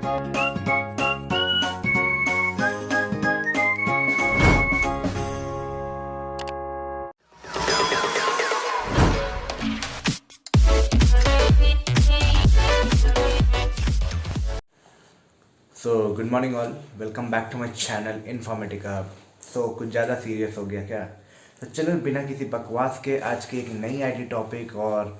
So good morning all, welcome back to my channel Informatica. So कुछ ज़्यादा serious हो गया क्या? तो चलो बिना किसी बकवास के आज की एक नई आईटी टॉपिक और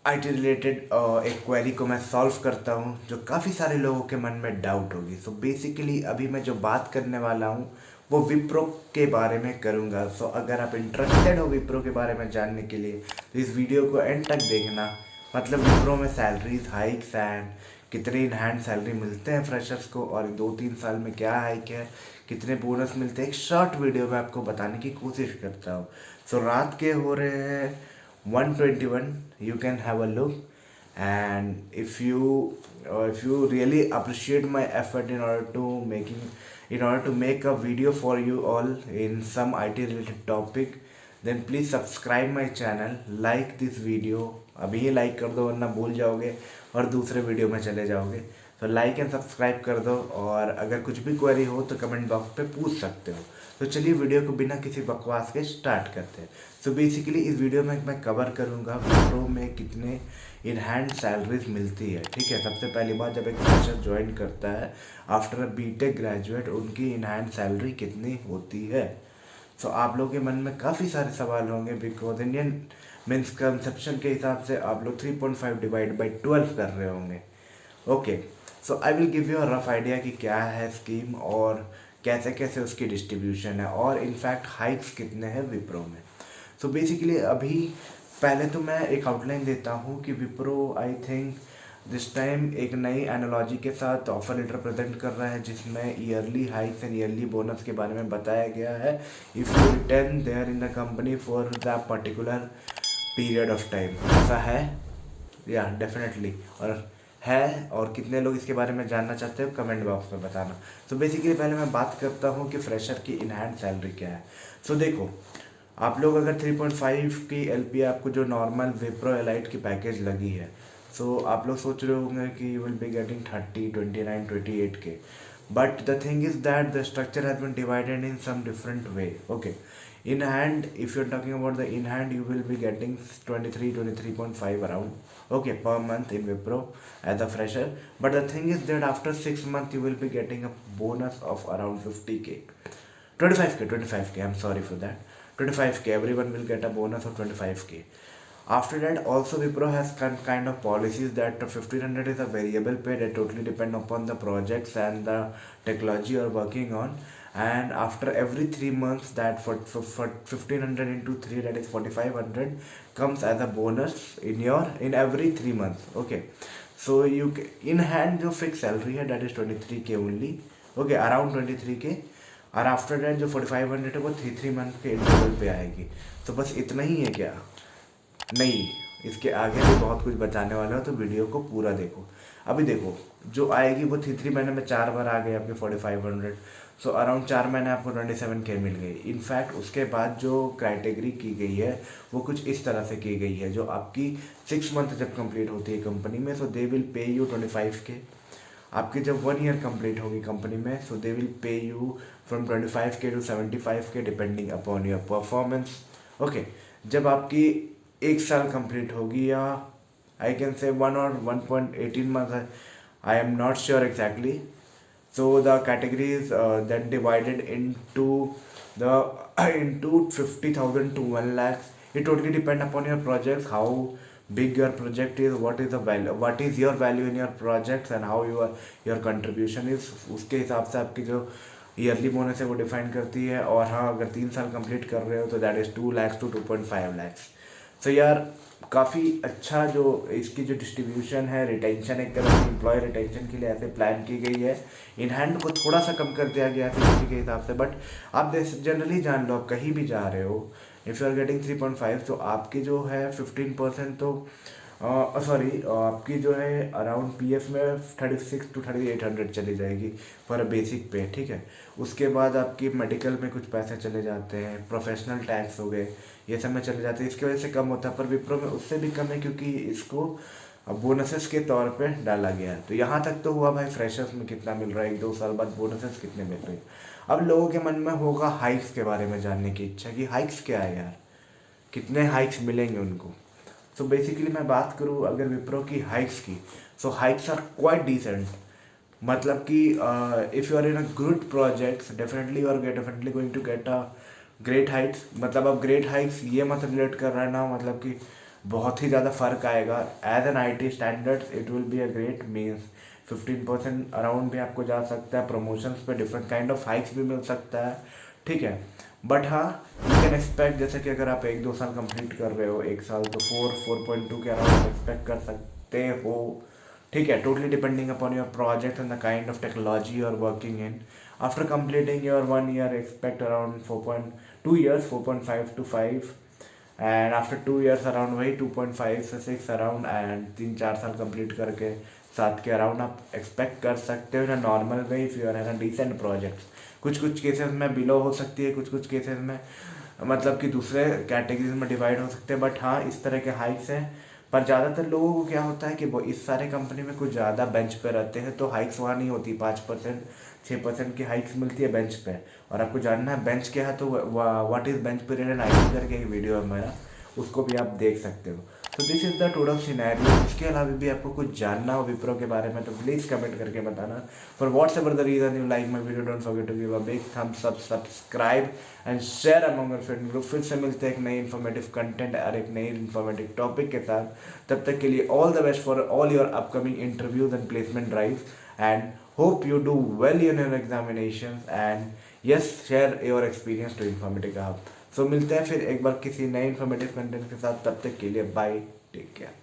आईटी रिलेटेड एक क्वेरी को मैं सॉल्व करता हूँ जो काफ़ी सारे लोगों के मन में डाउट होगी। सो बेसिकली अभी मैं जो बात करने वाला हूँ वो विप्रो के बारे में करूँगा। सो अगर आप इंटरेस्टेड हो विप्रो के बारे में जानने के लिए तो इस वीडियो को एंड तक देखना। मतलब विप्रो में सैलरीज हाइक्स एंड कितने इन हैंड सैलरी मिलते हैं फ्रेशर्स को, और 2-3 साल में क्या हाइक है, कितने बोनस मिलते हैं, एक शॉर्ट वीडियो में आपको बताने की कोशिश करता हूँ। सो रात के हो रहे हैं 1:21, you can have a look, and if you really appreciate my effort in order to make a video for you all in some IT related topic, then please subscribe my channel, like this video। अभी ही like कर दो वरना भूल जाओगे और दूसरे video में चले जाओगे। तो लाइक एंड सब्सक्राइब कर दो, और अगर कुछ भी क्वेरी हो तो कमेंट बॉक्स पे पूछ सकते हो। तो चलिए वीडियो को बिना किसी बकवास के स्टार्ट करते हैं। सो बेसिकली इस वीडियो में मैं कवर करूँगा विप्रो में कितने इन हैंड सैलरीज मिलती है। ठीक है, सबसे पहली बात, जब एक फ्रेशर ज्वाइन करता है आफ्टर अ बीटेक ग्रेजुएट, उनकी इन हैंड सैलरी कितनी होती है। सो आप लोगों के मन में काफ़ी सारे सवाल होंगे, बिकॉज इंडियन मीन्स कंसेप्शन के हिसाब से आप लोग 3.5 डिवाइड बाई 12 कर रहे होंगे। Okay, so I will give you a rough idea कि क्या है स्कीम और कैसे कैसे उसकी डिस्ट्रीब्यूशन है, और इनफैक्ट हाइक्स कितने हैं विप्रो में। सो बेसिकली अभी पहले तो मैं एक आउटलाइन देता हूँ कि Wipro I think this time एक नई एनालॉजी के साथ ऑफर लेटर प्रेजेंट कर रहा है जिसमें yearly hikes and yearly bonus के बारे में बताया गया है। If you return there in the company for the particular period of time. ऐसा है या डेफिनेटली और कितने लोग इसके बारे में जानना चाहते हो कमेंट बॉक्स में बताना। तो बेसिकली पहले मैं बात करता हूँ कि फ्रेशर की इन हैंड सैलरी क्या है। सो देखो, आप लोग अगर 3.5 की एलपी आपको जो नॉर्मल विप्रो एलाइट की पैकेज लगी है, सो आप लोग सोच रहे होंगे कि यू विल बी गेटिंग 30, 29, 28 के। But the thing is that the structure has been divided in some different way. Okay, in hand, if you're talking about the in hand, you will be getting 23.5 around, okay, per month in Wipro as a fresher. But the thing is that after 6 months you will be getting a bonus of around 50k, 25k, I'm sorry for that, 25k. Everyone will get a bonus of 25k. After that also Wipro has kind of policies that 1500 is a variable pay that totally depend upon the projects and the technology you're working on. And after every 3 months, that for 1500 into 3, that is 4500, comes as a bonus in every 3 months. Okay, so you in hand जो fixed salary है that is 23k only, okay, around 23k, और after that जो 4500 है वो 3 month के interval पे आएगी। तो बस इतना ही है क्या? नहीं, इसके आगे भी बहुत कुछ बताने वाला हो, तो वीडियो को पूरा देखो। अभी देखो, जो आएगी वो 3 महीने में 4 बार आ गए आपके 4500। सो अराउंड 4 महीने आपको 27k मिल गई। इनफैक्ट उसके बाद जो कैटेगरी की गई है वो कुछ इस तरह से की गई है, जो आपकी 6 मंथ जब कंप्लीट होती है कंपनी में, so they will pay you 25k। आपकी जब 1 ईयर कंप्लीट होगी कंपनी में, so they will pay you from 25k to 75k depending upon your performance. Okay, जब आपकी 1 साल कंप्लीट होगी, या I can say 1 or 1.18 months, I am not sure exactly. So the categories that divided into the into 50,000 to 1 lakh. It totally depend upon your projects, how big your project is, what is the value, what is your value in your projects, and how your contribution is। उसके हिसाब से आपकी जो yearly bonus है वो define करती है। और हाँ, अगर 3 साल कंप्लीट कर रहे हो तो that is 2 lakhs to 2.5 lakhs। सो यार काफ़ी अच्छा जो इसकी जो डिस्ट्रीब्यूशन है, रिटेंशन एक तरह से एम्प्लॉय रिटेंशन के लिए ऐसे प्लान की गई है। इन हैंड को थोड़ा सा कम कर दिया गया है फिफ्टी के हिसाब से, बट आप जनरली जान लो, आप कहीं भी जा रहे हो, इफ़ यू आर गेटिंग 3.5, तो आपकी जो है 15% तो सॉरी आपकी जो है अराउंड पीएफ में 36 to 3800 चली जाएगी फॉर अ बेसिक पे। ठीक है, उसके बाद आपकी मेडिकल में कुछ पैसे चले जाते हैं, प्रोफेशनल टैक्स हो गए, ये सब में चले जाते हैं, इसकी वजह से कम होता है। पर विप्रो में उससे भी कम है, क्योंकि इसको अब बोनसेस के तौर पे डाला गया है। तो यहाँ तक तो हुआ भाई फ्रेशर्स में कितना मिल रहा है, 1-2 साल बाद बोनसेस कितने मिल रहे हैं। अब लोगों के मन में होगा हाइक्स के बारे में जानने की इच्छा कि हाइक्स क्या है यार, कितने हाइक्स मिलेंगे उनको। सो बेसिकली मैं बात करूँ अगर विप्रो की हाइक्स की, so hikes are quite decent. मतलब कि if you are in a good projects definitely you are definitely going to get a great heights. मतलब अब ग्रेट हाइट्स ये मत रिलेट कर रहा है ना, मतलब कि बहुत ही ज़्यादा फर्क आएगा। As an IT standards it will be a great means 15% around भी आपको जा सकता है। प्रमोशंस पे डिफरेंट काइंड ऑफ हाइक्स भी मिल सकता है, ठीक है। बट हाँ, यू कैन एक्सपेक्ट, जैसे कि अगर आप 1-2 साल कंप्लीट कर रहे हो, 1 साल तो 4.2 के अराउंड एक्सपेक्ट कर सकते हो, ठीक है। Totally depending upon your project and the kind of technology you are working in. After completing your 1 year expect around 4.2 years 4.5 to 5, and after 2 years around वही 2.5 से 6 अराउंड, एंड 3-4 साल कंप्लीट करके 7 के अराउंड आप एक्सपेक्ट कर सकते हो ना normal way if you are an decent projects. कुछ कुछ केसेस में बिलो हो सकती है, कुछ कुछ केसेस में मतलब कि दूसरे कैटेगरीज में डिवाइड हो सकते हैं। बट हाँ, इस तरह के हाइक्स हैं। पर ज़्यादातर लोगों को क्या होता है कि वो इस सारे कंपनी में कुछ ज़्यादा बेंच पे रहते हैं, तो हाइक्स वहाँ नहीं होती। 5% 6% की हाइक्स मिलती है बेंच पे। और आपको जानना है बेंच क्या है, तो what is bench period and IT करके एक वीडियो है मेरा, उसको भी आप देख सकते हो। तो this is the total scenario. इसके अलावा भी आपको कुछ जानना हो विप्रो के बारे में तो प्लीज़ कमेंट करके बताना। For whatsoever the reason you like my video, don't forget to give a big thumbs up, subscribe and share among your friend group. फिर से मिलते हैं एक नई इन्फॉर्मेटिव कंटेंट और एक नई इन्फॉर्मेटिव टॉपिक के साथ। तब तक के लिए all the best for all your upcoming interviews and placement drive, and hope you do well in your examinations, and yes, share your experience to Informatica Hub. So मिलते हैं फिर एक बार किसी नए इन्फॉर्मेटिव कंटेंट के साथ। तब तक के लिए बाय, टेक केयर।